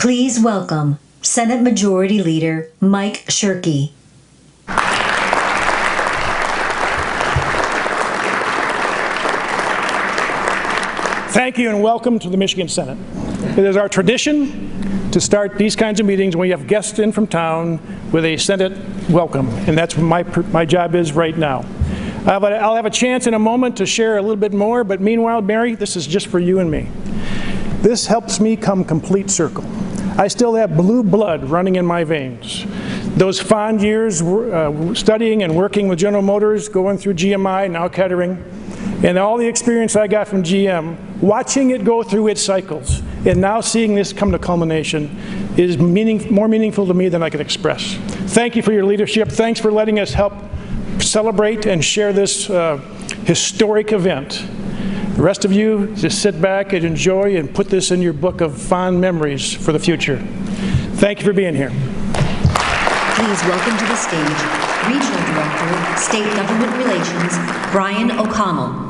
Please welcome Senate Majority Leader Mike Shirkey. Thank you and welcome to the Michigan Senate. It is our tradition to start these kinds of meetings when we have guests in from town with a Senate welcome, and that's what my job is right now. I'll have a chance in a moment to share a little bit more, but meanwhile, Mary, this is just for you and me. This helps me come complete circle. I still have blue blood running in my veins. Those fond years studying and working with General Motors, going through GMI, now Kettering, and all the experience I got from GM, watching it go through its cycles, and now seeing this come to culmination is more meaningful to me than I can express. Thank you for your leadership. Thanks for letting us help celebrate and share this historic event. The rest of you, just sit back and enjoy and put this in your book of fond memories for the future. Thank you for being here. Please welcome to the stage Regional Director, State Government Relations, Brian O'Connell.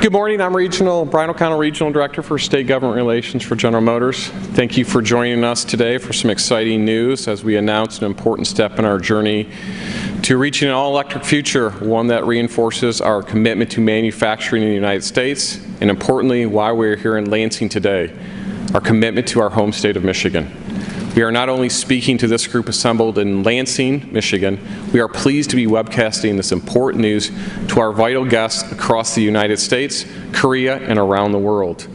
Good morning, I'm Brian O'Connell, Regional Director for State Government Relations for General Motors. Thank you for joining us today for some exciting news as we announce an important step in our journey to reaching an all-electric future, one that reinforces our commitment to manufacturing in the United States, and importantly, why we're here in Lansing today, our commitment to our home state of Michigan. We are not only speaking to this group assembled in Lansing, Michigan, we are pleased to be webcasting this important news to our vital guests across the United States, Korea, and around the world.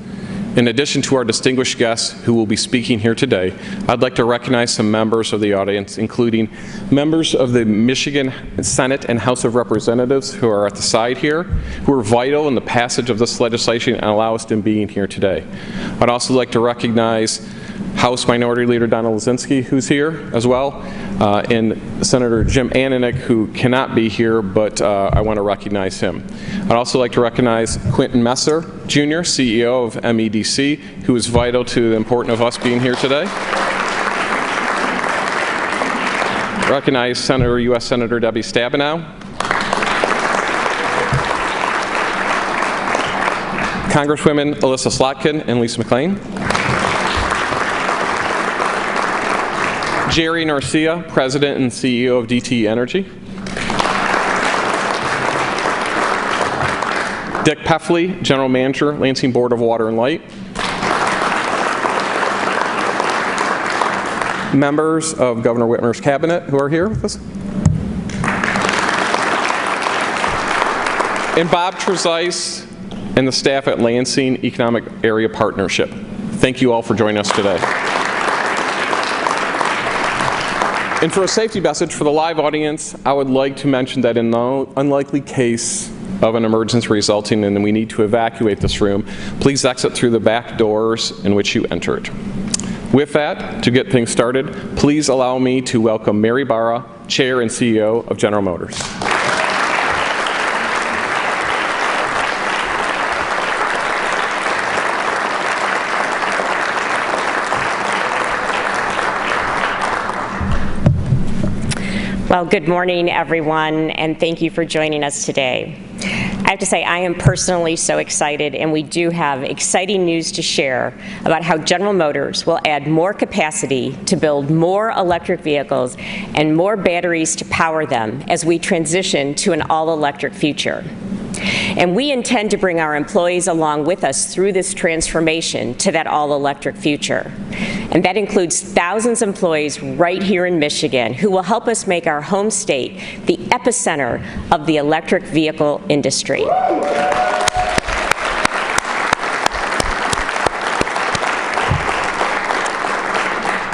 In addition to our distinguished guests who will be speaking here today, I'd like to recognize some members of the audience, including members of the Michigan Senate and House of Representatives who are at the side here, who are vital in the passage of this legislation and allow us to be here today. I'd also like to recognize House Minority Leader Donna Lazinski, who's here as well, and Senator Jim Ananich, who cannot be here, but I want to recognize him. I'd also like to recognize Quentin Messer, Jr., CEO of MEDC, who is vital to the importance of us being here today. Recognize U.S. Senator Debbie Stabenow. Congresswomen Alyssa Slotkin and Lisa McLean. Jerry Narcia, President and CEO of DTE Energy. Dick Peffley, General Manager, Lansing Board of Water and Light. Members of Governor Whitmer's cabinet who are here with us. And Bob Trezise and the staff at Lansing Economic Area Partnership. Thank you all for joining us today. And for a safety message for the live audience, I would like to mention that in the unlikely case of an emergency resulting in we need to evacuate this room, please exit through the back doors in which you entered. With that, to get things started, please allow me to welcome Mary Barra, Chair and CEO of General Motors. Well, good morning, everyone, and thank you for joining us today. I have to say, I am personally so excited, and we do have exciting news to share about how General Motors will add more capacity to build more electric vehicles and more batteries to power them as we transition to an all-electric future. And we intend to bring our employees along with us through this transformation to that all-electric future. And that includes thousands of employees right here in Michigan who will help us make our home state the epicenter of the electric vehicle industry.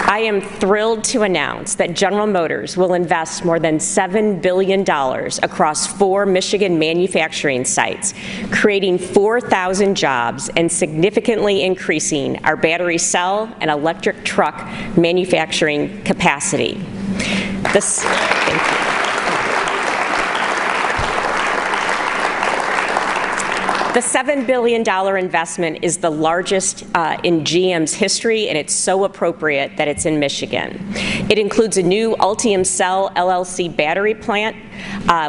I am thrilled to announce that General Motors will invest more than $7 billion across 4 Michigan manufacturing sites, creating 4,000 jobs and significantly increasing our battery cell and electric truck manufacturing capacity. The $7 billion investment is the largest in GM's history, and it's so appropriate that it's in Michigan. It includes a new Ultium Cell LLC battery plant,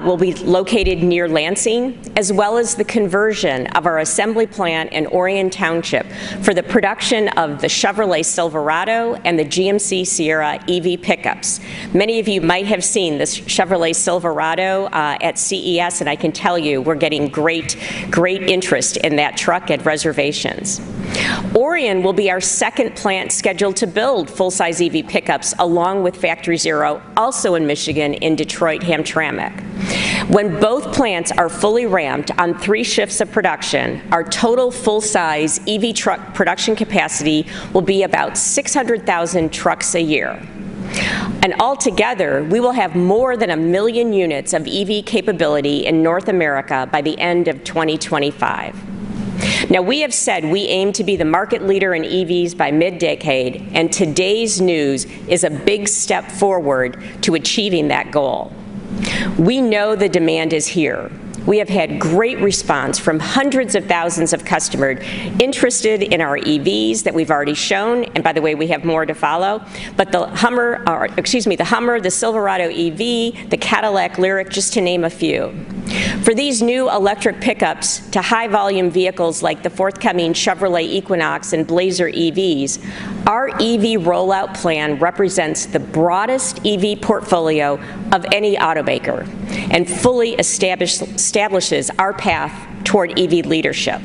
will be located near Lansing, as well as the conversion of our assembly plant in Orion Township for the production of the Chevrolet Silverado and the GMC Sierra EV pickups. Many of you might have seen this Chevrolet Silverado at CES, and I can tell you we're getting great interest in that truck at reservations. Orion will be our second plant scheduled to build full-size EV pickups along with Factory Zero, also in Michigan, in Detroit, Hamtramck. When both plants are fully ramped on 3 shifts of production, our total full-size EV truck production capacity will be about 600,000 trucks a year. And altogether, we will have more than 1 million units of EV capability in North America by the end of 2025. Now, we have said we aim to be the market leader in EVs by mid-decade, and today's news is a big step forward to achieving that goal. We know the demand is here. We have had great response from hundreds of thousands of customers interested in our EVs that we've already shown, and by the way, we have more to follow. But the Hummer, the Silverado EV, the Cadillac Lyriq, just to name a few. For these new electric pickups to high-volume vehicles like the forthcoming Chevrolet Equinox and Blazer EVs, our EV rollout plan represents the broadest EV portfolio of any automaker and fully establishes our path toward EV leadership.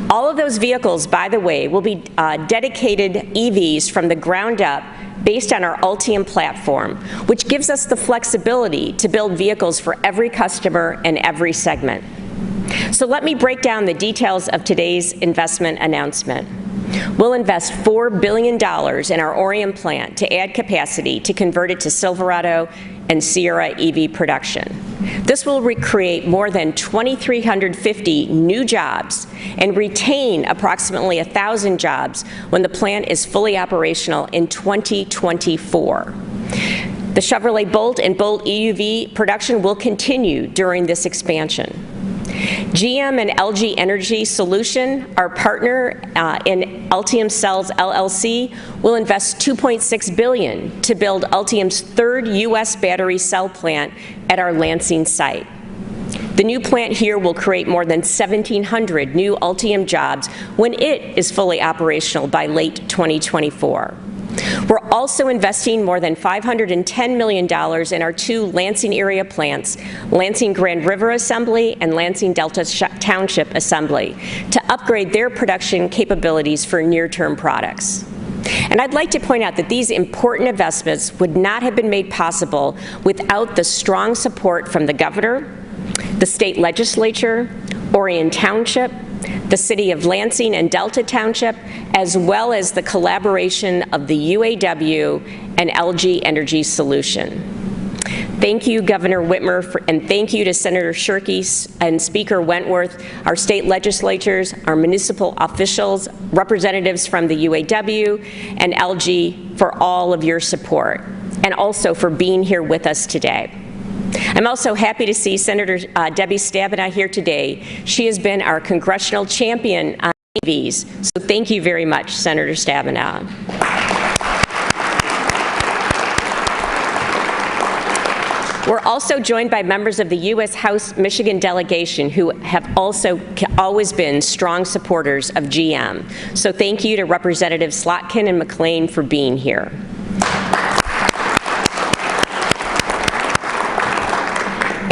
All of those vehicles, by the way, will be dedicated EVs from the ground up based on our Ultium platform, which gives us the flexibility to build vehicles for every customer and every segment. So let me break down the details of today's investment announcement. We'll invest $4 billion in our Orion plant to add capacity to convert it to Silverado and Sierra EV production. This will create more than 2,350 new jobs and retain approximately 1,000 jobs when the plant is fully operational in 2024. The Chevrolet Bolt and Bolt EUV production will continue during this expansion. GM and LG Energy Solution, our partner in Ultium Cells LLC, will invest $2.6 billion to build Ultium's 3rd U.S. battery cell plant at our Lansing site. The new plant here will create more than 1,700 new Ultium jobs when it is fully operational by late 2024. We're also investing more than $510 million in our 2 Lansing area plants, Lansing Grand River Assembly and Lansing Delta Township Assembly, to upgrade their production capabilities for near-term products. And I'd like to point out that these important investments would not have been made possible without the strong support from the governor, the state legislature, Orion Township, the City of Lansing and Delta Township, as well as the collaboration of the UAW and LG Energy Solution. Thank you, Governor Whitmer, and thank you to Senator Shirkey and Speaker Wentworth, our state legislatures, our municipal officials, representatives from the UAW and LG for all of your support, and also for being here with us today. I'm also happy to see Senator Debbie Stabenow here today. She has been our congressional champion on EVs, so thank you very much, Senator Stabenow. We're also joined by members of the U.S. House Michigan delegation who have also always been strong supporters of GM. So thank you to Representatives Slotkin and McLean for being here.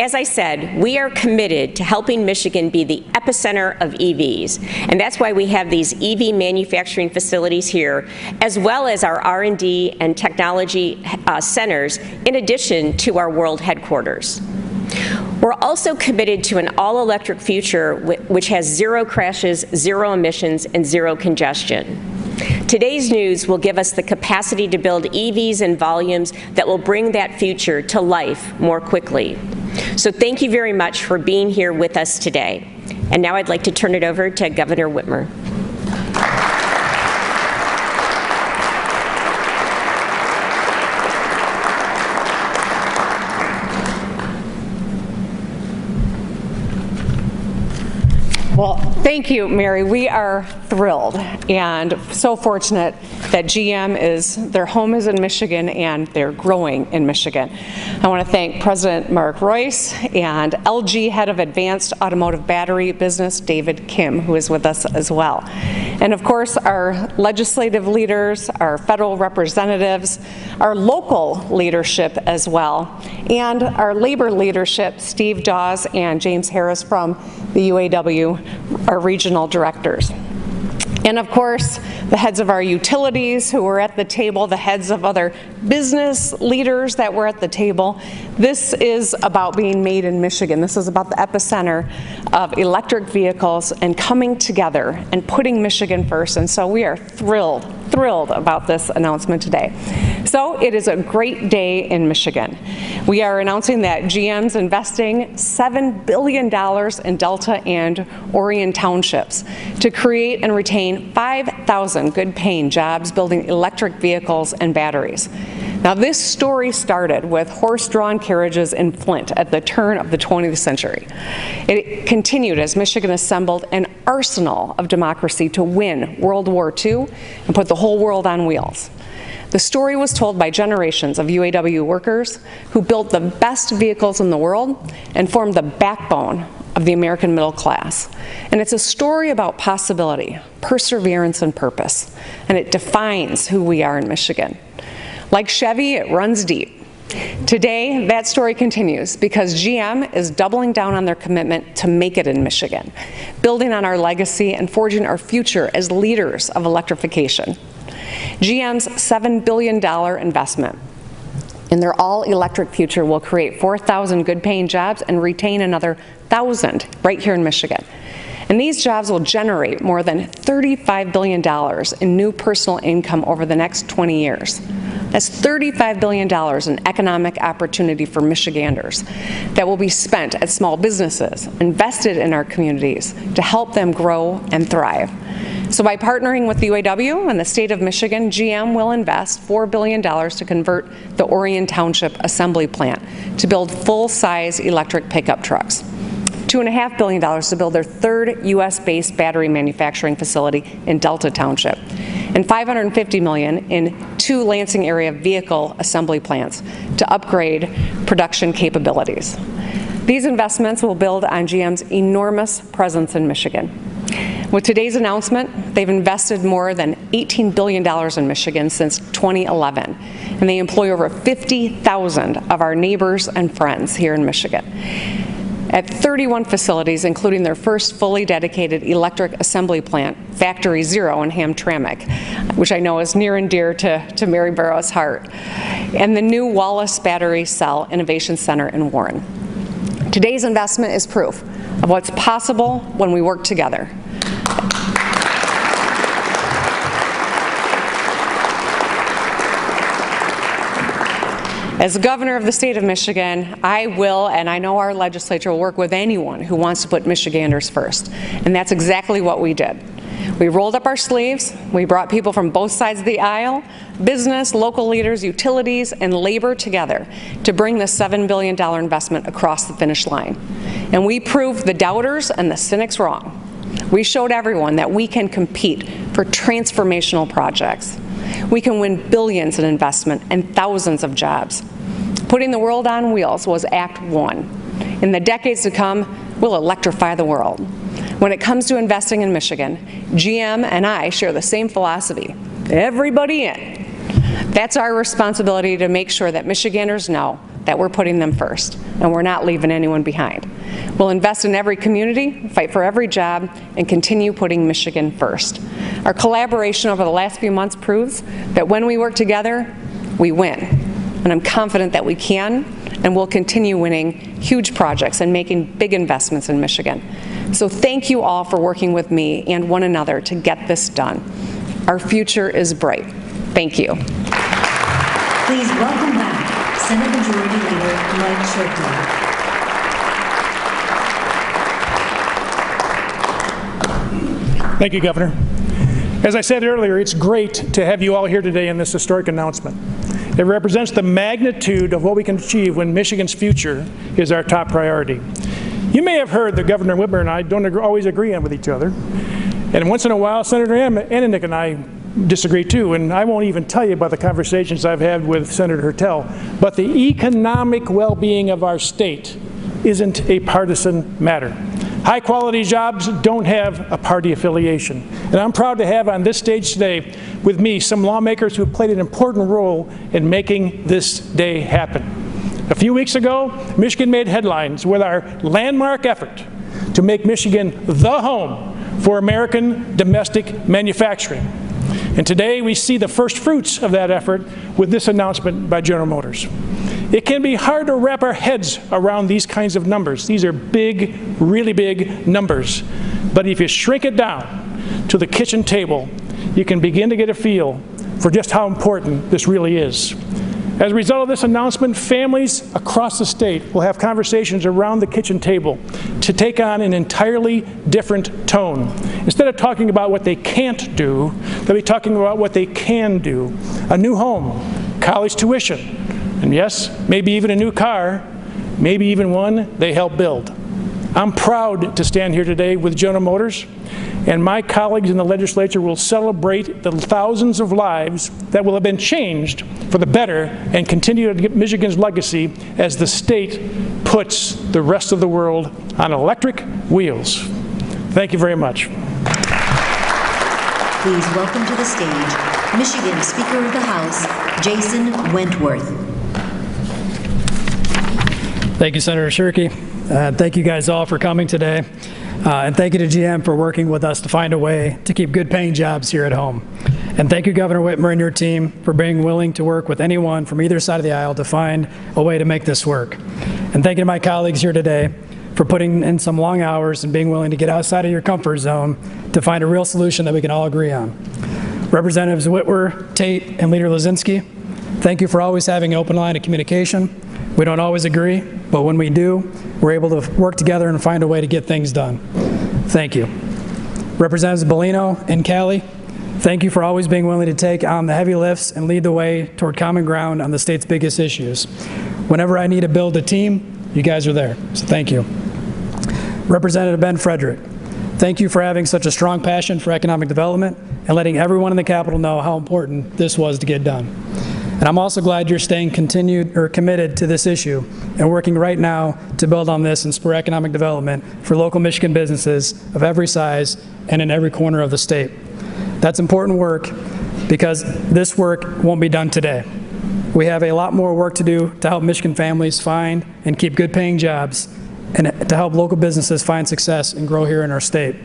As I said, we are committed to helping Michigan be the epicenter of EVs, and that's why we have these EV manufacturing facilities here, as well as our R&D and technology centers, in addition to our world headquarters. We're also committed to an all-electric future which has 0 crashes, 0 emissions, and 0 congestion. Today's news will give us the capacity to build EVs in volumes that will bring that future to life more quickly. So thank you very much for being here with us today. And now I'd like to turn it over to Governor Whitmer. Thank you, Mary. We are thrilled and so fortunate that their home is in Michigan and they're growing in Michigan. I want to thank President Mark Royce and LG Head of Advanced Automotive Battery Business, David Kim, who is with us as well. And of course, our legislative leaders, our federal representatives, our local leadership as well, and our labor leadership, Steve Dawes and James Harris from the UAW, our regional directors. And of course, the heads of our utilities who were at the table, the heads of other business leaders that were at the table. This is about being made in Michigan. This is about the epicenter of electric vehicles and coming together and putting Michigan first. And so we are thrilled about this announcement today. So it is a great day in Michigan. We are announcing that GM's investing $7 billion in Delta and Orion Townships to create and retain 5,000 good-paying jobs building electric vehicles and batteries. Now, this story started with horse-drawn carriages in Flint at the turn of the 20th century. It continued as Michigan assembled an arsenal of democracy to win World War II and put the whole world on wheels. The story was told by generations of UAW workers who built the best vehicles in the world and formed the backbone of the American middle class. And it's a story about possibility, perseverance, and purpose. And it defines who we are in Michigan. Like Chevy, it runs deep. Today, that story continues because GM is doubling down on their commitment to make it in Michigan, building on our legacy and forging our future as leaders of electrification. GM's $7 billion investment in their all-electric future will create 4,000 good-paying jobs and retain another 1,000 right here in Michigan. And these jobs will generate more than $35 billion in new personal income over the next 20 years. That's $35 billion in economic opportunity for Michiganders that will be spent at small businesses, invested in our communities to help them grow and thrive. So by partnering with the UAW and the state of Michigan, GM will invest $4 billion to convert the Orion Township assembly plant to build full-size electric pickup trucks. $2.5 billion to build their third U.S.-based battery manufacturing facility in Delta Township, and $550 million in 2 Lansing area vehicle assembly plants to upgrade production capabilities. These investments will build on GM's enormous presence in Michigan. With today's announcement, they've invested more than $18 billion in Michigan since 2011, and they employ over 50,000 of our neighbors and friends here in Michigan at 31 facilities, including their first fully dedicated electric assembly plant, Factory Zero in Hamtramck, which I know is near and dear to Mary Barra's heart, and the new Wallace Battery Cell Innovation Center in Warren. Today's investment is proof of what's possible when we work together. As governor of the state of Michigan, I will, and I know our legislature will work with anyone who wants to put Michiganders first. And that's exactly what we did. We rolled up our sleeves, we brought people from both sides of the aisle, business, local leaders, utilities, and labor together to bring the $7 billion investment across the finish line. And we proved the doubters and the cynics wrong. We showed everyone that we can compete for transformational projects. We can win billions in investment and thousands of jobs. Putting the world on wheels was Act 1. In the decades to come, we'll electrify the world. When it comes to investing in Michigan, GM and I share the same philosophy. Everybody in. That's our responsibility to make sure that Michiganders know that we're putting them first and we're not leaving anyone behind. We'll invest in every community, fight for every job, and continue putting Michigan first. Our collaboration over the last few months proves that when we work together, we win. And I'm confident that we can and will continue winning huge projects and making big investments in Michigan. So thank you all for working with me and one another to get this done. Our future is bright. Thank you. Please welcome back Senate Majority Leader Mike Hertel. Thank you, Governor. As I said earlier, it's great to have you all here today in this historic announcement. It represents the magnitude of what we can achieve when Michigan's future is our top priority. You may have heard that Governor Whitmer and I don't always agree with each other. And once in a while, Senator Ananick and I disagree too. And I won't even tell you about the conversations I've had with Senator Hertel. But the economic well-being of our state isn't a partisan matter. High-quality jobs don't have a party affiliation. And I'm proud to have on this stage today with me some lawmakers who have played an important role in making this day happen. A few weeks ago, Michigan made headlines with our landmark effort to make Michigan the home for American domestic manufacturing. And today we see the first fruits of that effort with this announcement by General Motors. It can be hard to wrap our heads around these kinds of numbers. These are big, really big numbers. But if you shrink it down to the kitchen table, you can begin to get a feel for just how important this really is. As a result of this announcement, families across the state will have conversations around the kitchen table to take on an entirely different tone. Instead of talking about what they can't do, they'll be talking about what they can do. A new home, college tuition, and yes, maybe even a new car, maybe even one they helped build. I'm proud to stand here today with General Motors, and my colleagues in the legislature will celebrate the thousands of lives that will have been changed for the better and continue to get Michigan's legacy as the state puts the rest of the world on electric wheels. Thank you very much. Please welcome to the stage Michigan Speaker of the House, Jason Wentworth. Thank you, Senator Shirkey. Thank you guys all for coming today. And thank you to GM for working with us to find a way to keep good paying jobs here at home. And thank you, Governor Whitmer and your team, for being willing to work with anyone from either side of the aisle to find a way to make this work. And thank you to my colleagues here today for putting in some long hours and being willing to get outside of your comfort zone to find a real solution that we can all agree on. Representatives Whitworth, Tate, and Leader Lazinski, thank you for always having an open line of communication. We don't always agree, but when we do, we're able to work together and find a way to get things done. Thank you. Representatives Bellino and Cali, thank you for always being willing to take on the heavy lifts and lead the way toward common ground on the state's biggest issues. Whenever I need to build a team, you guys are there, so thank you. Representative Ben Frederick, thank you for having such a strong passion for economic development and letting everyone in the Capitol know how important this was to get done. And I'm also glad you're staying committed to this issue and working right now to build on this and spur economic development for local Michigan businesses of every size and in every corner of the state. That's important work because this work won't be done today. We have a lot more work to do to help Michigan families find and keep good paying jobs and to help local businesses find success and grow here in our state.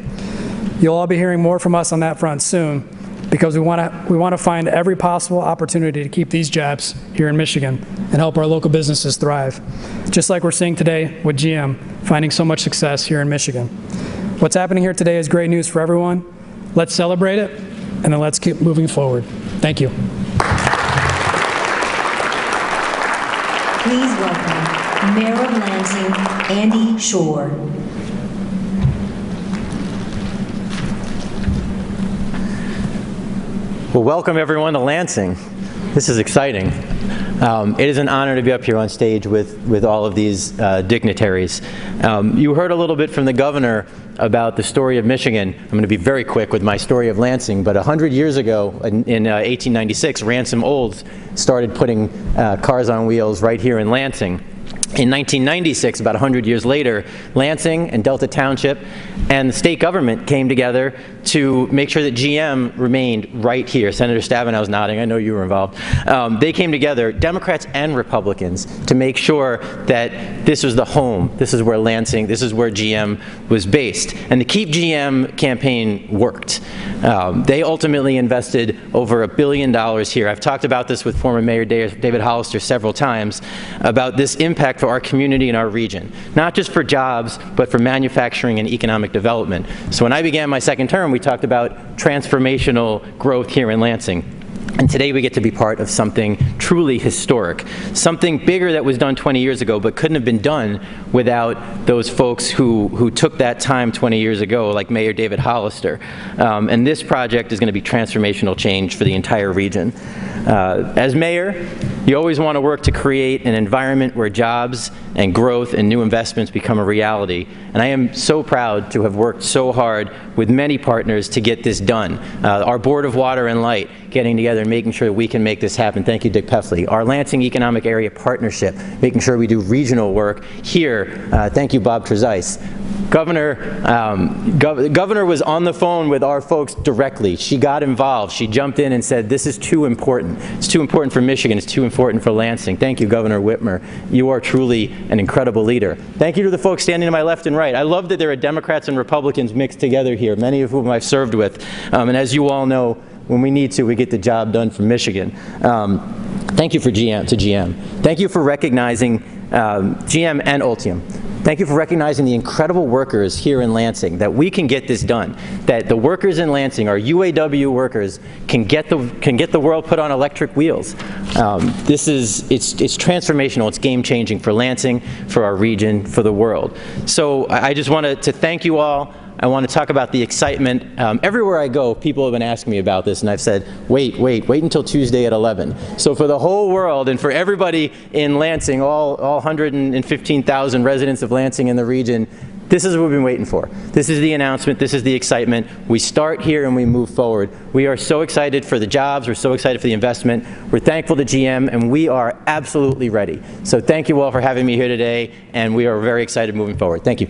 You'll all be hearing more from us on that front soon, because we want to find every possible opportunity to keep these jobs here in Michigan and help our local businesses thrive, just like we're seeing today with GM finding so much success here in Michigan. What's happening here today is great news for everyone. Let's celebrate it, and then let's keep moving forward. Thank you. Please welcome Mayor of Lansing, Andy Shore. Well, welcome everyone to Lansing. This is exciting. It is an honor to be up here on stage with all of these dignitaries. You heard a little bit from the governor about the story of Michigan. I'm going to be very quick with my story of Lansing, but 100 years ago in 1896, Ransom Olds started putting cars on wheels right here in Lansing. In 1996, about 100 years later, Lansing and Delta Township and the state government came together to make sure that GM remained right here. Senator Stabenow's nodding. I know you were involved. They came together, Democrats and Republicans, to make sure that this was the home. This is where Lansing, this is where GM was based. And the Keep GM campaign worked. They ultimately invested over $1 billion here. I've talked about this with former Mayor David Hollister several times about this impact for our community and our region, not just for jobs, but for manufacturing and economic development. So when I began my second term, we talked about transformational growth here in Lansing. And today we get to be part of something truly historic, something bigger that was done 20 years ago but couldn't have been done without those folks who took that time 20 years ago, like Mayor David Hollister. And this project is going to be transformational change for the entire region. As mayor, You always want to work to create an environment where jobs and growth and new investments become a reality. And I am so proud to have worked so hard with many partners to get this done. Our Board of Water and Light getting together and making sure that we can make this happen. Thank you, Dick Peffley. Our Lansing Economic Area Partnership, making sure we do regional work here. Thank you, Bob Trezise. The governor was on the phone with our folks directly. She got involved. She jumped in and said, this is too important. It's too important for Michigan. It's too important for Lansing. Thank you, Governor Whitmer. You are truly an incredible leader. Thank you to the folks standing to my left and right. I love that there are Democrats and Republicans mixed together here, many of whom I've served with. And as you all know, when we need to, we get the job done for Michigan. Thank you to GM. Thank you for recognizing GM and Ultium. Thank you for recognizing the incredible workers here in Lansing, that we can get this done, that the workers in Lansing, our UAW workers, can get the world put on electric wheels. It's transformational, it's game-changing for Lansing, for our region, for the world. So I just wanted to thank you all. I want to talk about the excitement. Everywhere I go, people have been asking me about this, and I've said, wait until Tuesday at 11. So for the whole world and for everybody in Lansing, all 115,000 residents of Lansing and the region, this is what we've been waiting for. This is the announcement. This is the excitement. We start here and we move forward. We are so excited for the jobs. We're so excited for the investment. We're thankful to GM, and we are absolutely ready. So thank you all for having me here today, and we are very excited moving forward. Thank you.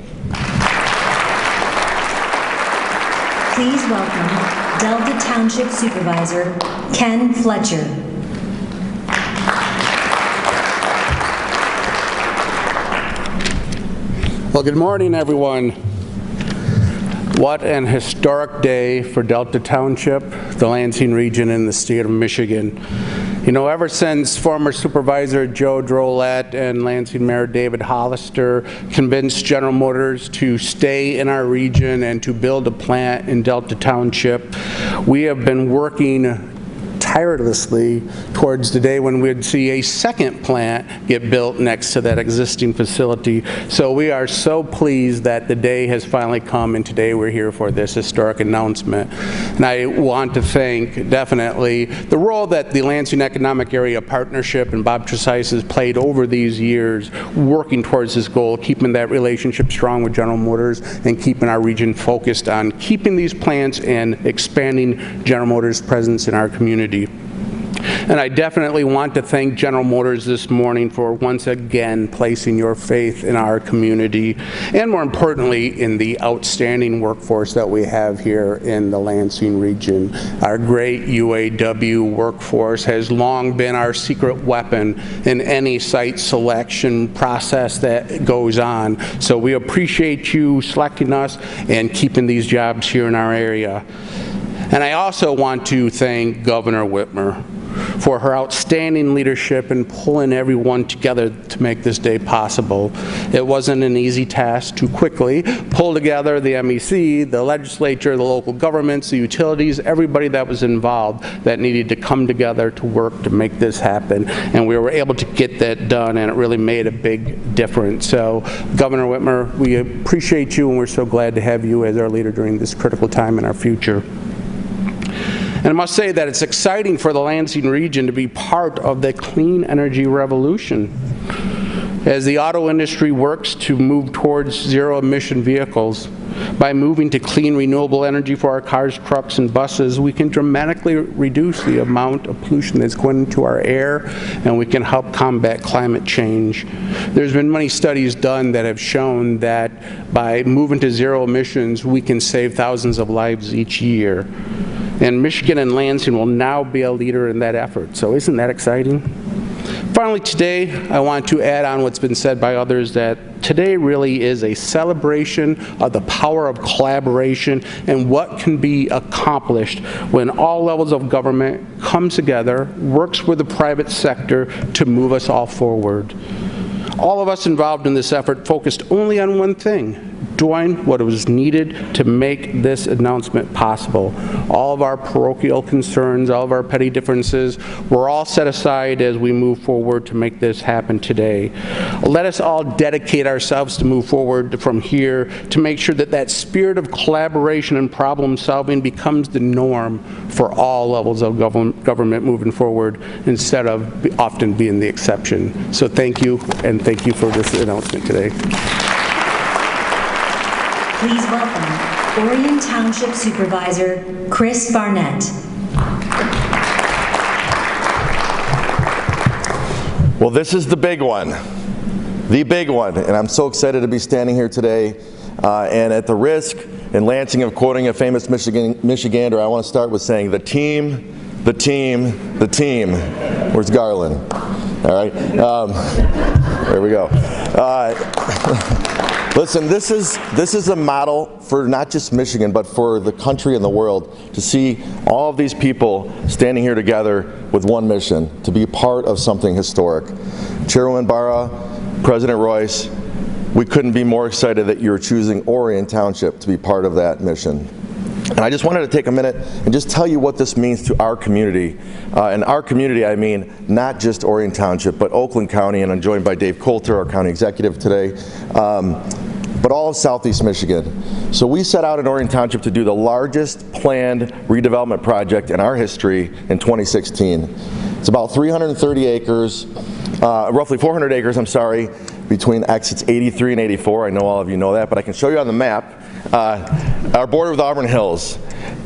Please welcome Delta Township Supervisor Ken Fletcher. Well, good morning, everyone. What an historic day for Delta Township, the Lansing region, and the state of Michigan. You know, ever since former Supervisor Joe Drolet and Lansing Mayor David Hollister convinced General Motors to stay in our region and to build a plant in Delta Township, we have been working tirelessly towards the day when we'd see a second plant get built next to that existing facility. So we are so pleased that the day has finally come, and today we're here for this historic announcement. And I want to thank definitely the role that the Lansing Economic Area Partnership and Bob Trezise has played over these years working towards this goal, keeping that relationship strong with General Motors and keeping our region focused on keeping these plants and expanding General Motors' presence in our community. And I definitely want to thank General Motors this morning for once again placing your faith in our community, and more importantly, in the outstanding workforce that we have here in the Lansing region. Our great UAW workforce has long been our secret weapon in any site selection process that goes on. So we appreciate you selecting us and keeping these jobs here in our area. And I also want to thank Governor Whitmer for her outstanding leadership in pulling everyone together to make this day possible. It wasn't an easy task to quickly pull together the MEC, the legislature, the local governments, the utilities, everybody that was involved that needed to come together to work to make this happen. And we were able to get that done, and it really made a big difference. So, Governor Whitmer, we appreciate you, and we're so glad to have you as our leader during this critical time in our future. And I must say that it's exciting for the Lansing region to be part of the clean energy revolution. As the auto industry works to move towards zero-emission vehicles, by moving to clean, renewable energy for our cars, trucks, and buses, we can dramatically reduce the amount of pollution that's going into our air, and we can help combat climate change. There's been many studies done that have shown that by moving to zero emissions, we can save thousands of lives each year. And Michigan and Lansing will now be a leader in that effort. So isn't that exciting? Finally, today, I want to add on what's been said by others, that today really is a celebration of the power of collaboration and what can be accomplished when all levels of government come together, works with the private sector to move us all forward. All of us involved in this effort focused only on one thing: doing what was needed to make this announcement possible. All of our parochial concerns, all of our petty differences were all set aside as we move forward to make this happen today. Let us all dedicate ourselves to move forward from here to make sure that that spirit of collaboration and problem solving becomes the norm for all levels of government moving forward instead of often being the exception. So thank you, and thank you for this announcement today. Please welcome Orion Township Supervisor Chris Barnett. Well, this is the big one, and I'm so excited to be standing here today. And at the risk in Lansing of quoting a famous Michigander, I want to start with saying the team. Where's Garland? All right, there we go. Listen, this is a model for not just Michigan, but for the country and the world, to see all of these people standing here together with one mission, to be part of something historic. Chairwoman Barra, President Royce, we couldn't be more excited that you're choosing Orion Township to be part of that mission. And I just wanted to take a minute and just tell you what this means to our community. And our community, I mean not just Orion Township, but Oakland County, and I'm joined by Dave Coulter, our county executive today, but all of Southeast Michigan. So we set out in Orion Township to do the largest planned redevelopment project in our history in 2016. It's about 330 acres, roughly 400 acres, I'm sorry, between exits 83 and 84. I know all of you know that, but I can show you on the map. Our border with Auburn Hills,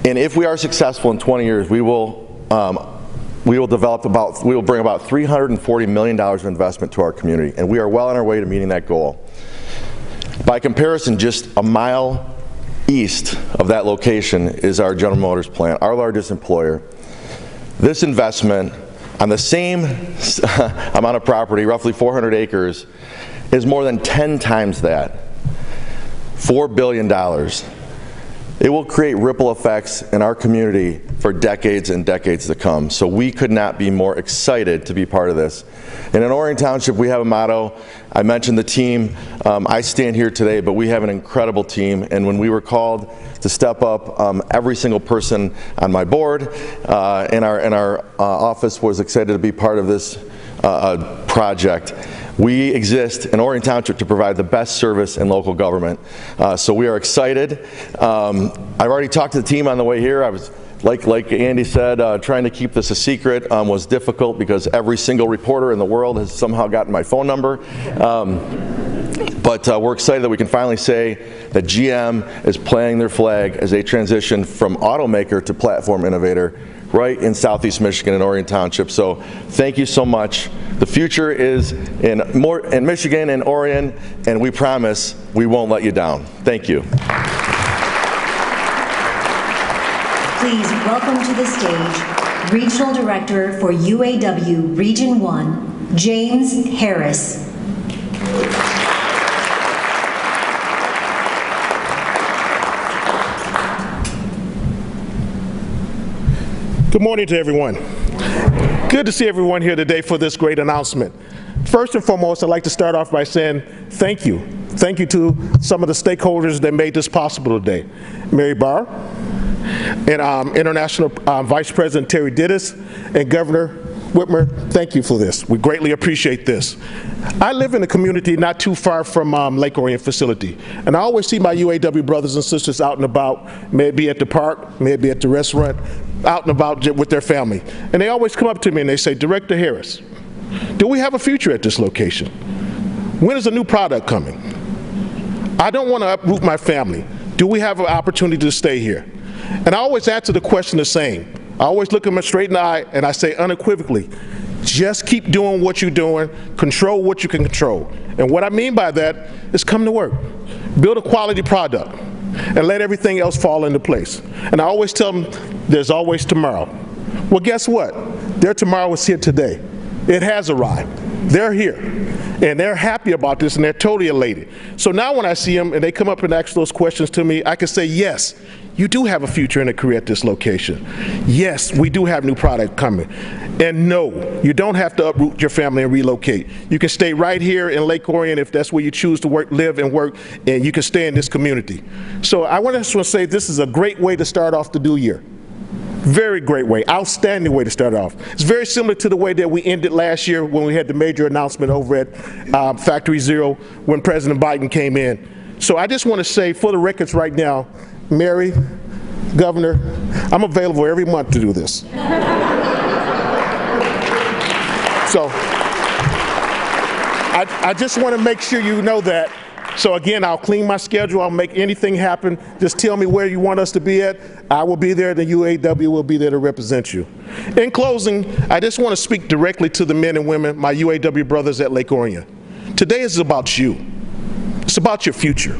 and if we are successful in 20 years, we will bring about $340 million of investment to our community, and we are well on our way to meeting that goal. By comparison, just a mile east of that location is our General Motors plant, our largest employer. This investment on the same amount of property, roughly 400 acres, is more than 10 times that. $4 billion. It will create ripple effects in our community for decades and decades to come. So we could not be more excited to be part of this. And in Orion Township, we have a motto. I mentioned the team. I stand here today, but we have an incredible team. And when we were called to step up, every single person on my board in our office was excited to be part of this project. We exist in Orion Township to provide the best service in local government. So we are excited. I've already talked to the team on the way here. I was, like Andy said, trying to keep this a secret was difficult because every single reporter in the world has somehow gotten my phone number. But we're excited that we can finally say that GM is planting their flag as they transition from automaker to platform innovator right in Southeast Michigan in Orion Township. So thank you so much. The future is in Michigan and Orion, and we promise we won't let you down. Thank you. Please welcome to the stage Regional Director for UAW Region 1, James Harris. Good morning to everyone. Good to see everyone here today for this great announcement. First and foremost, I'd like to start off by saying thank you. Thank you to some of the stakeholders that made this possible today. Mary Barra, and International Vice President Terry Dittis, and Governor Whitmer, thank you for this. We greatly appreciate this. I live in a community not too far from Lake Orion facility, and I always see my UAW brothers and sisters out and about, maybe at the park, maybe at the restaurant, out and about with their family. And they always come up to me and they say, Director Harris, do we have a future at this location? When is a new product coming? I don't want to uproot my family. Do we have an opportunity to stay here? And I always answer the question the same. I always look them straight in the eye and I say unequivocally, just keep doing what you're doing, control what you can control. And what I mean by that is come to work, build a quality product, and let everything else fall into place. And I always tell them, there's always tomorrow. Well, guess what? Their tomorrow is here today. It has arrived. They're here. And they're happy about this, and they're totally elated. So now when I see them and they come up and ask those questions to me, I can say, yes, you do have a future and a career at this location. Yes, we do have new product coming. And no, you don't have to uproot your family and relocate. You can stay right here in Lake Orion if that's where you choose to work, live and work, and you can stay in this community. So I want to say this is a great way to start off the new year. Very great way, outstanding way to start off. It's very similar to the way that we ended last year when we had the major announcement over at Factory Zero when President Biden came in. So I just want to say for the records right now, Mary, Governor, I'm available every month to do this. So I just want to make sure you know that. So again, I'll clean my schedule. I'll make anything happen. Just tell me where you want us to be at. I will be there. The UAW will be there to represent you. In closing, I just want to speak directly to the men and women, my UAW brothers at Lake Orion. Today is about you. It's about your future.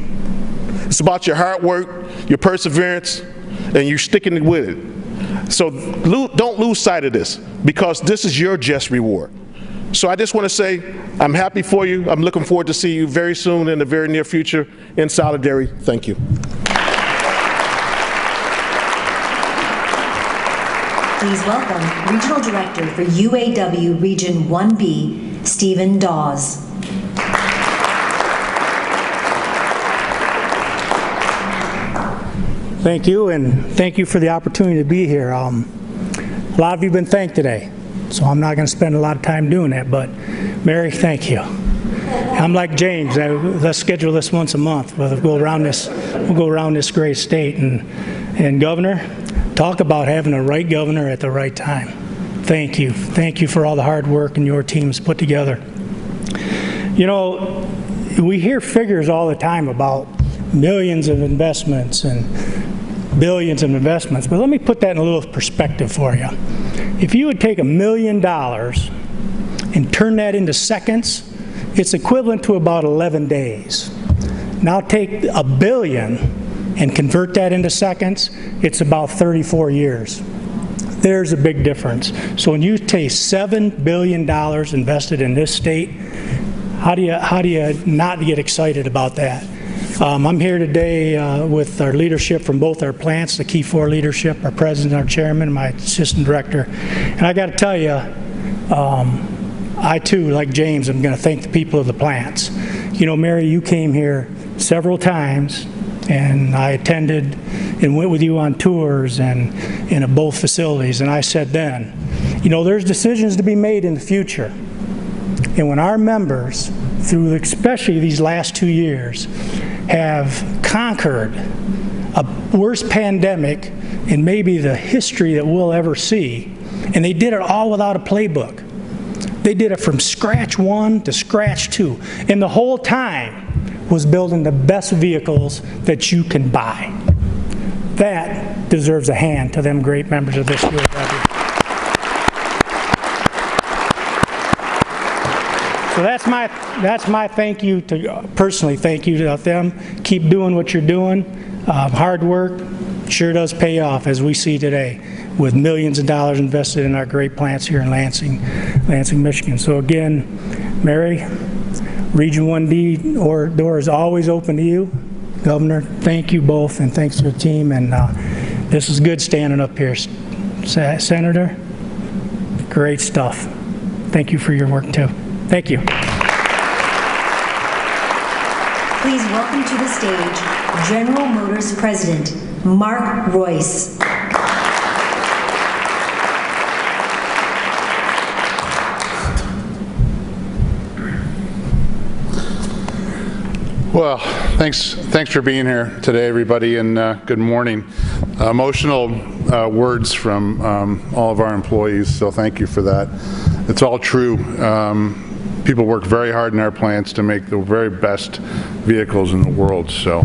It's about your hard work, your perseverance, and you're sticking with it. So don't lose sight of this, because this is your just reward. So I just want to say I'm happy for you. I'm looking forward to see you very soon in the very near future in solidarity. Thank you. Please welcome Regional Director for UAW Region 1B, Stephen Dawes. Thank you, and thank you for the opportunity to be here. A lot of you have been thanked today, so I'm not going to spend a lot of time doing that, but Mary, thank you. I'm like James. Let's schedule this once a month. We'll go around this great state. And Governor, talk about having the right governor at the right time. Thank you. Thank you for all the hard work and your team's put together. You know, we hear figures all the time about millions of investments and billions of investments, but let me put that in a little perspective for you. If you would take $1 million and turn that into seconds, it's equivalent to about 11 days. Now take $1 billion and convert that into seconds, it's about 34 years. There's a big difference. So when you take $7 billion invested in this state, how do you not get excited about that? I'm here today with our leadership from both our plants, the Key 4 leadership, our president, our chairman, my assistant director. And I got to tell you, I too, like James, am going to thank the people of the plants. You know, Mary, you came here several times, and I attended and went with you on tours and in both facilities. And I said then, you know, there's decisions to be made in the future. And when our members, through especially these last 2 years, have conquered a worst pandemic in maybe the history that we'll ever see, and they did it all without a playbook. They did it from scratch 1 to scratch 2, and the whole time was building the best vehicles that you can buy. That deserves a hand to them great members of this UAW. So that's my thank you to, personally thank you to them. Keep doing what you're doing. Hard work sure does pay off, as we see today, with millions of dollars invested in our great plants here in Lansing, Michigan. So again, Mary, Region 1D door is always open to you. Governor, thank you both, and thanks to the team. And this is good standing up here. Senator, great stuff. Thank you for your work too. Thank you. Please welcome to the stage General Motors President Mark Royce. Well, thanks for being here today, everybody, and good morning. Emotional words from all of our employees, so thank you for that. It's all true. People work very hard in our plants to make the very best vehicles in the world, so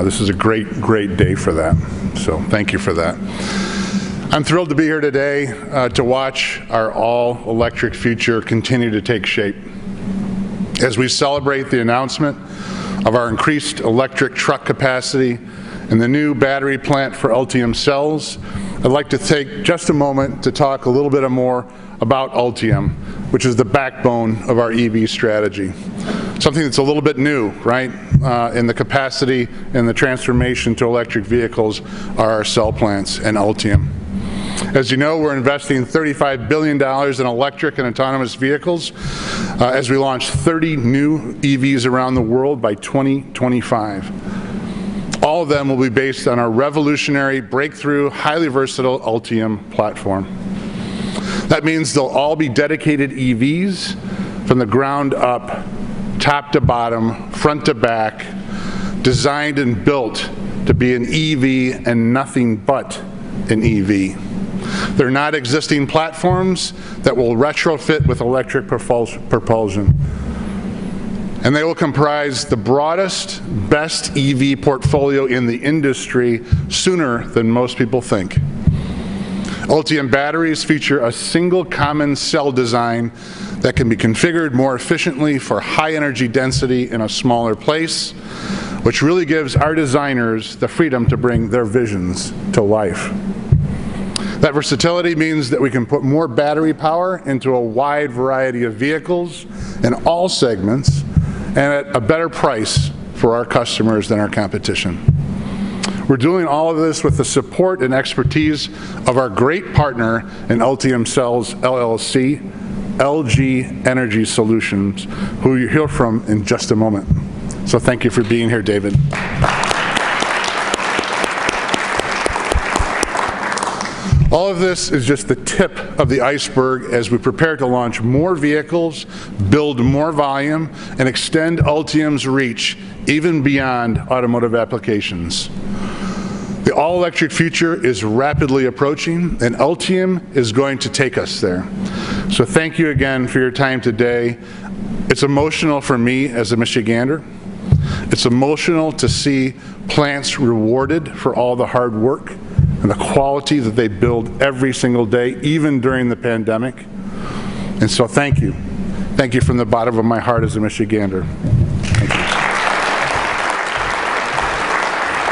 this is a great day for that. So thank you for that. I'm thrilled to be here today to watch our all-electric future continue to take shape. As we celebrate the announcement of our increased electric truck capacity and the new battery plant for Ultium cells, I'd like to take just a moment to talk a little bit more about Ultium, which is the backbone of our EV strategy. Something that's a little bit new, right, in the capacity and the transformation to electric vehicles are our cell plants and Ultium. As you know, we're investing $35 billion in electric and autonomous vehicles as we launch 30 new EVs around the world by 2025. All of them will be based on our revolutionary, breakthrough, highly versatile Ultium platform. That means they'll all be dedicated EVs from the ground up, top to bottom, front to back, designed and built to be an EV and nothing but an EV. They're not existing platforms that will retrofit with electric propulsion. And they will comprise the broadest, best EV portfolio in the industry sooner than most people think. Ultium batteries feature a single common cell design that can be configured more efficiently for high energy density in a smaller place, which really gives our designers the freedom to bring their visions to life. That versatility means that we can put more battery power into a wide variety of vehicles in all segments and at a better price for our customers than our competition. We're doing all of this with the support and expertise of our great partner in Ultium Cells LLC, LG Energy Solutions, who you'll hear from in just a moment. So thank you for being here, David. All of this is just the tip of the iceberg as we prepare to launch more vehicles, build more volume, and extend Ultium's reach even beyond automotive applications. The all-electric future is rapidly approaching, and Ultium is going to take us there. So thank you again for your time today. It's emotional for me as a Michigander. It's emotional to see plants rewarded for all the hard work and the quality that they build every single day, even during the pandemic. And so thank you. Thank you from the bottom of my heart as a Michigander. Thank you.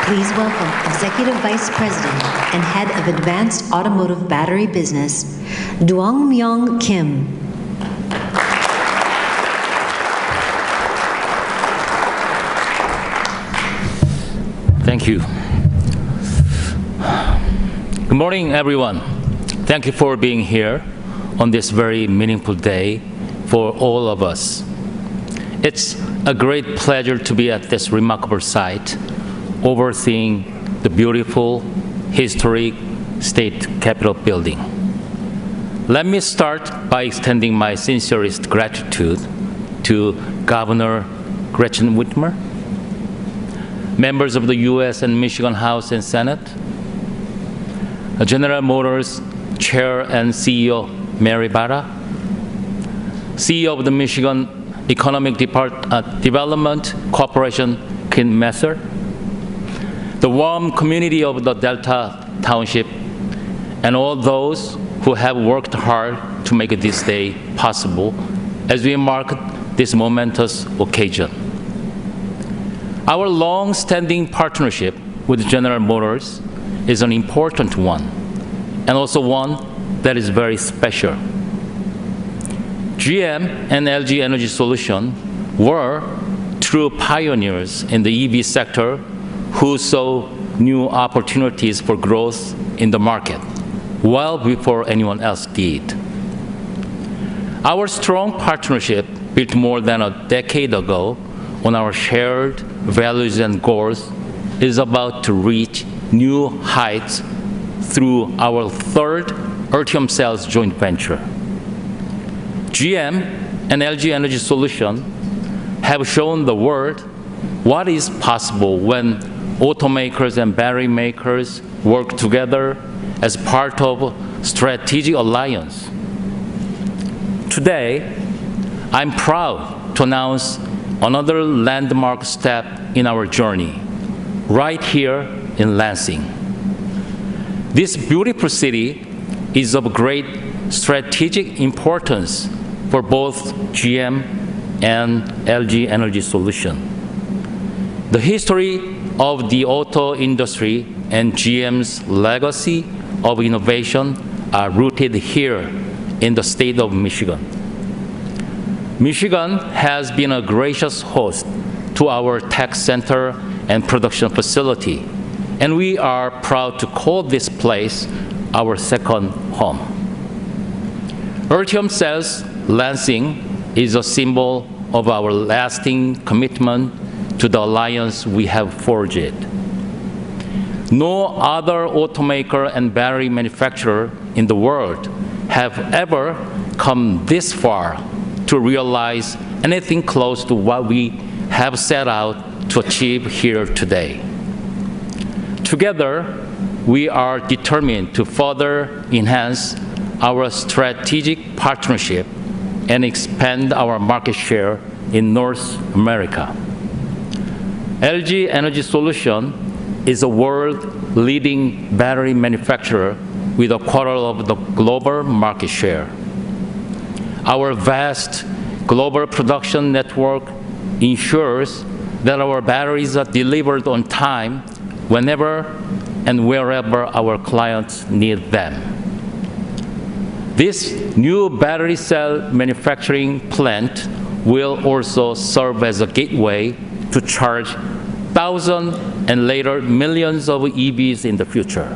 Please welcome Executive Vice President and Head of Advanced Automotive Battery Business, Dong-Myung Kim. Thank you. Good morning, everyone. Thank you for being here on this very meaningful day for all of us. It's a great pleasure to be at this remarkable site, overseeing the beautiful, historic State Capitol building. Let me start by extending my sincerest gratitude to Governor Gretchen Whitmer, members of the U.S. and Michigan House and Senate, General Motors Chair and CEO Mary Barra, CEO of the Michigan Economic Development Corporation Kim Messer, the warm community of the Delta Township, and all those who have worked hard to make this day possible as we mark this momentous occasion. Our long-standing partnership with General Motors is an important one, and also one that is very special. GM and LG Energy Solutions were true pioneers in the EV sector who saw new opportunities for growth in the market well before anyone else did. Our strong partnership, built more than a decade ago on our shared values and goals, is about to reach new heights through our third Ultium Cells joint venture. GM and LG Energy Solutions have shown the world what is possible when automakers and battery makers work together as part of a strategic alliance. Today, I'm proud to announce another landmark step in our journey, right here in Lansing. This beautiful city is of great strategic importance for both GM and LG Energy Solutions. The history of the auto industry and GM's legacy of innovation are rooted here in the state of Michigan. Michigan has been a gracious host to our tech center and production facility, and we are proud to call this place our second home. Hertel says Lansing is a symbol of our lasting commitment to the alliance we have forged. No other automaker and battery manufacturer in the world have ever come this far to realize anything close to what we have set out to achieve here today. Together, we are determined to further enhance our strategic partnership and expand our market share in North America. LG Energy Solution is a world-leading battery manufacturer with a quarter of the global market share. Our vast global production network ensures that our batteries are delivered on time whenever and wherever our clients need them. This new battery cell manufacturing plant will also serve as a gateway to charge thousands and later millions of EVs in the future.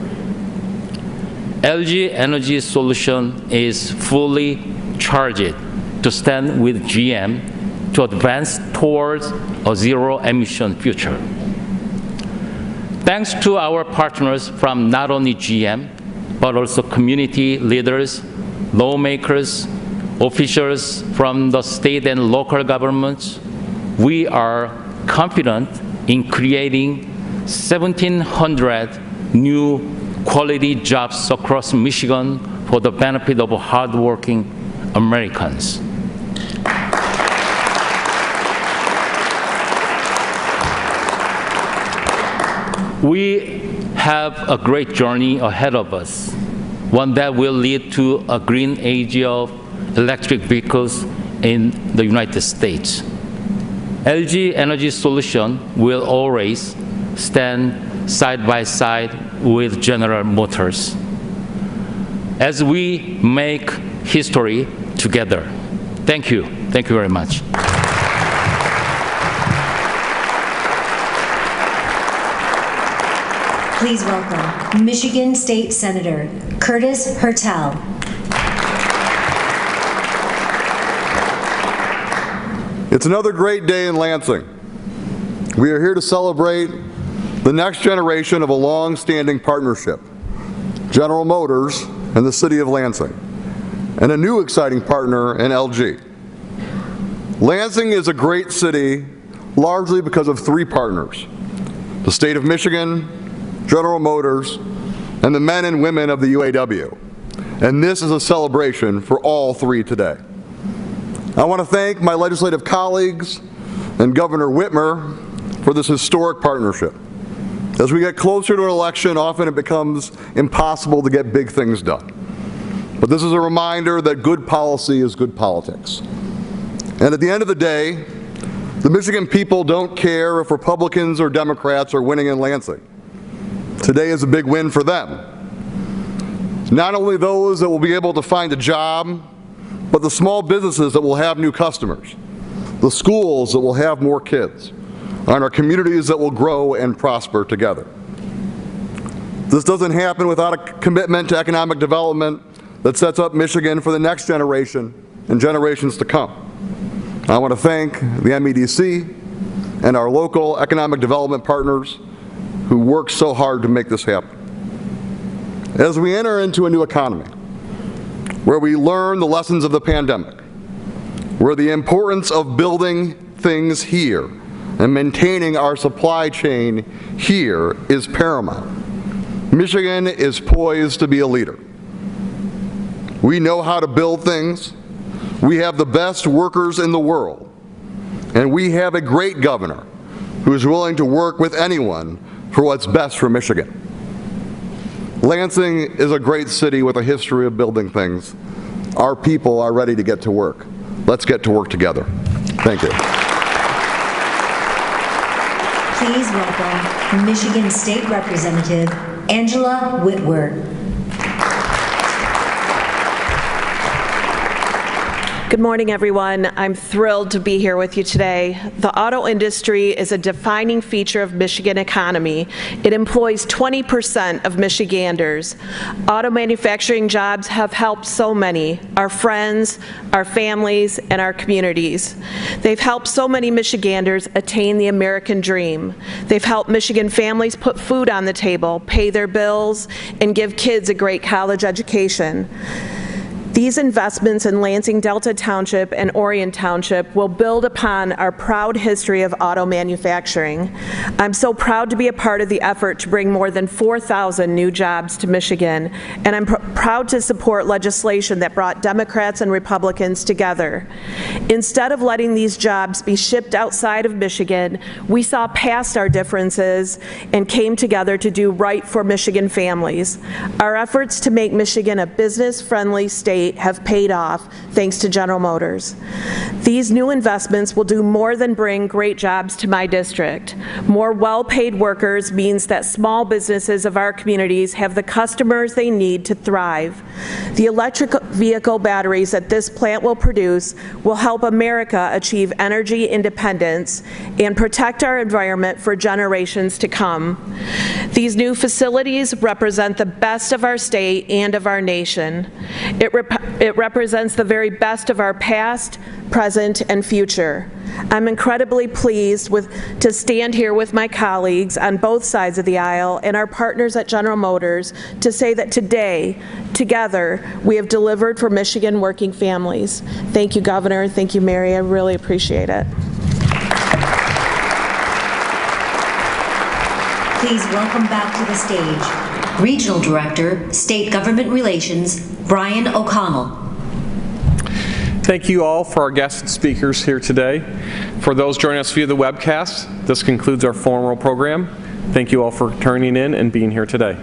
LG Energy Solution is fully charged to stand with GM to advance towards a zero-emission future. Thanks to our partners from not only GM, but also community leaders, lawmakers, officials from the state and local governments, we are confident in creating 1,700 new quality jobs across Michigan for the benefit of hardworking Americans. We have a great journey ahead of us, one that will lead to a green age of electric vehicles in the United States. LG Energy Solution will always stand side by side with General Motors as we make history together. Thank you. Thank you very much. Please welcome Michigan State Senator Curtis Hertel. It's another great day in Lansing. We are here to celebrate the next generation of a long-standing partnership, General Motors and the City of Lansing, and a new exciting partner in LG. Lansing is a great city largely because of three partners: the state of Michigan, General Motors, and the men and women of the UAW. And this is a celebration for all three today. I want to thank my legislative colleagues and Governor Whitmer for this historic partnership. As we get closer to an election, often it becomes impossible to get big things done. But this is a reminder that good policy is good politics. And at the end of the day, the Michigan people don't care if Republicans or Democrats are winning in Lansing. Today is a big win for them. Not only those that will be able to find a job, but the small businesses that will have new customers, the schools that will have more kids, and our communities that will grow and prosper together. This doesn't happen without a commitment to economic development that sets up Michigan for the next generation and generations to come. I want to thank the MEDC and our local economic development partners who worked so hard to make this happen. As we enter into a new economy, where we learn the lessons of the pandemic, where the importance of building things here and maintaining our supply chain here is paramount, Michigan is poised to be a leader. We know how to build things, we have the best workers in the world, and we have a great governor who is willing to work with anyone for what's best for Michigan. Lansing is a great city with a history of building things. Our people are ready to get to work. Let's get to work together. Thank you. Please welcome Michigan State Representative Angela Whitworth. Good morning, everyone. I'm thrilled to be here with you today. The auto industry is a defining feature of Michigan economy. It employs 20% of Michiganders. Auto manufacturing jobs have helped so many, our friends, our families, and our communities. They've helped so many Michiganders attain the American dream. They've helped Michigan families put food on the table, pay their bills, and give kids a great college education. These investments in Lansing Delta Township and Orion Township will build upon our proud history of auto manufacturing. I'm so proud to be a part of the effort to bring more than 4,000 new jobs to Michigan, and I'm proud to support legislation that brought Democrats and Republicans together. Instead of letting these jobs be shipped outside of Michigan, we saw past our differences and came together to do right for Michigan families. Our efforts to make Michigan a business-friendly state have paid off thanks to General Motors. These new investments will do more than bring great jobs to my district. More well-paid workers means that small businesses of our communities have the customers they need to thrive. The electric vehicle batteries that this plant will produce will help America achieve energy independence and protect our environment for generations to come. These new facilities represent the best of our state and of our nation. It represents the very best of our past, present, and future. I'm incredibly pleased to stand here with my colleagues on both sides of the aisle and our partners at General Motors to say that today, together, we have delivered for Michigan working families. Thank you, Governor. Thank you, Mary. I really appreciate it. Please welcome back to the stage Regional Director, State Government Relations, Brian O'Connell. Thank you all for our guest speakers here today. For those joining us via the webcast, this concludes our formal program. Thank you all for turning in and being here today.